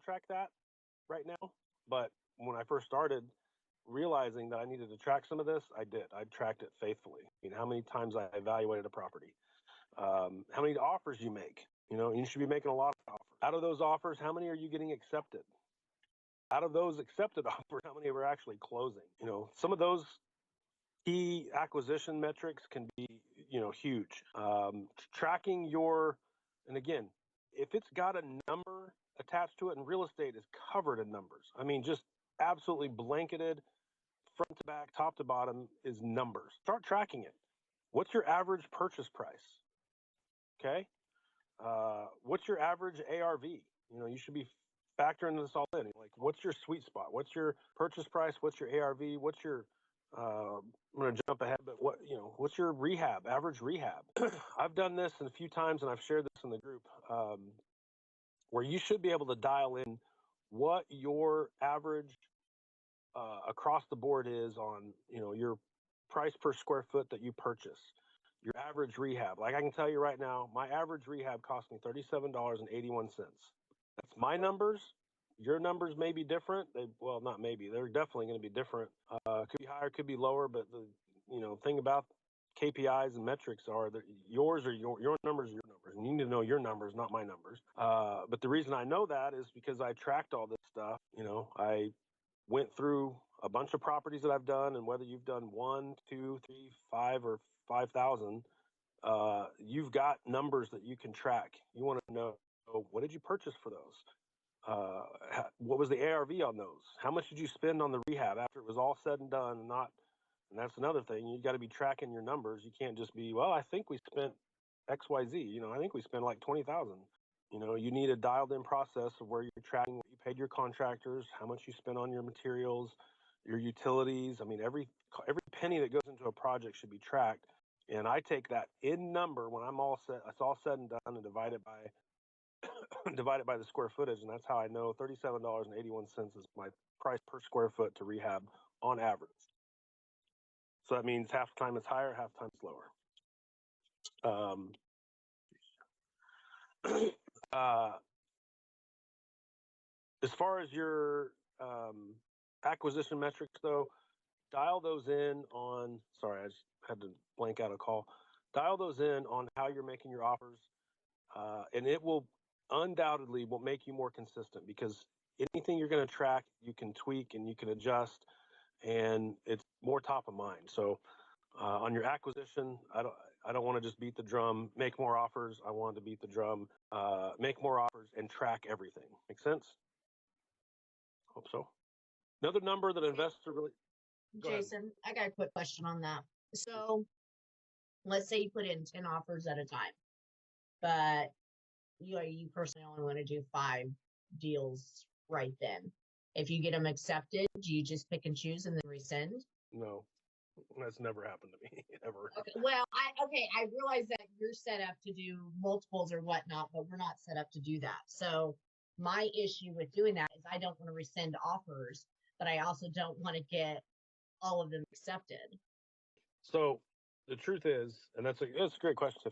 track that right now, but when I first started realizing that I needed to track some of this, I did. I tracked it faithfully. I mean, how many times I evaluated a property, how many offers you make. You know, you should be making a lot of offers. Out of those offers, how many are you getting accepted? Out of those accepted offers, how many are actually closing? You know, some of those key acquisition metrics can be, you know, huge. Tracking your, and again, if it's got a number attached to it, and real estate is covered in numbers. I mean, just absolutely blanketed front to back, top to bottom is numbers. Start tracking it. What's your average purchase price? Okay. What's your average ARV? You know, you should be factoring this all in. Like, what's your sweet spot? What's your purchase price? What's your ARV? What's your I'm going to jump ahead, but what, you know, what's your rehab, average rehab? I've done this a few times, and I've shared this in the group, where you should be able to dial in what your average across the board is on, you know, your price per square foot that you purchase, your average rehab. Like, I can tell you right now, my average rehab cost me $37.81. That's my numbers. Your numbers may be different. Well, not maybe. They're definitely going to be different. Could be higher, could be lower. But the, you know, thing about KPIs and metrics are that yours are your numbers are your numbers. And you need to know your numbers, not my numbers. But the reason I know that is because I tracked all this stuff. You know, I went through a bunch of properties that I've done, and whether you've done 1, 2, 3, 5, or 5,000, you've got numbers that you can track. You want to know, what did you purchase for those? What was the ARV on those? How much did you spend on the rehab after it was all said and done? And that's another thing. You got to be tracking your numbers. You can't just be, well, I think we spent XYZ. You know, I think we spent like 20,000. You know, you need a dialed in process of where you're tracking what you paid your contractors, how much you spent on your materials, your utilities. I mean, every penny that goes into a project should be tracked. And I take that in number when I'm all set, it's all said and done, and divide it by the square footage, and that's how I know $37.81 is my price per square foot to rehab on average. So that means half the time it's higher, half the time it's lower. As far as your acquisition metrics, though, dial those in on. Sorry, I just had to blank out a call. Dial those in on how you're making your offers, and it will undoubtedly will make you more consistent, because anything you're going to track, you can tweak and you can adjust, and it's more top of mind. So on your acquisition, I don't want to just beat the drum, make more offers. I want to beat the drum, make more offers, and track everything. Make sense? Hope so. Another number that investors really. Jason, I got a quick question on that. So let's say you put in 10 offers at a time, but you personally only want to do 5 deals right then. If you get them accepted, do you just pick and choose and then rescind? No, that's never happened to me, ever. Okay, well, I realize that you're set up to do multiples or whatnot, but we're not set up to do that. So my issue with doing that is I don't want to rescind offers, but I also don't want to get all of them accepted. So the truth is, and that's a great question,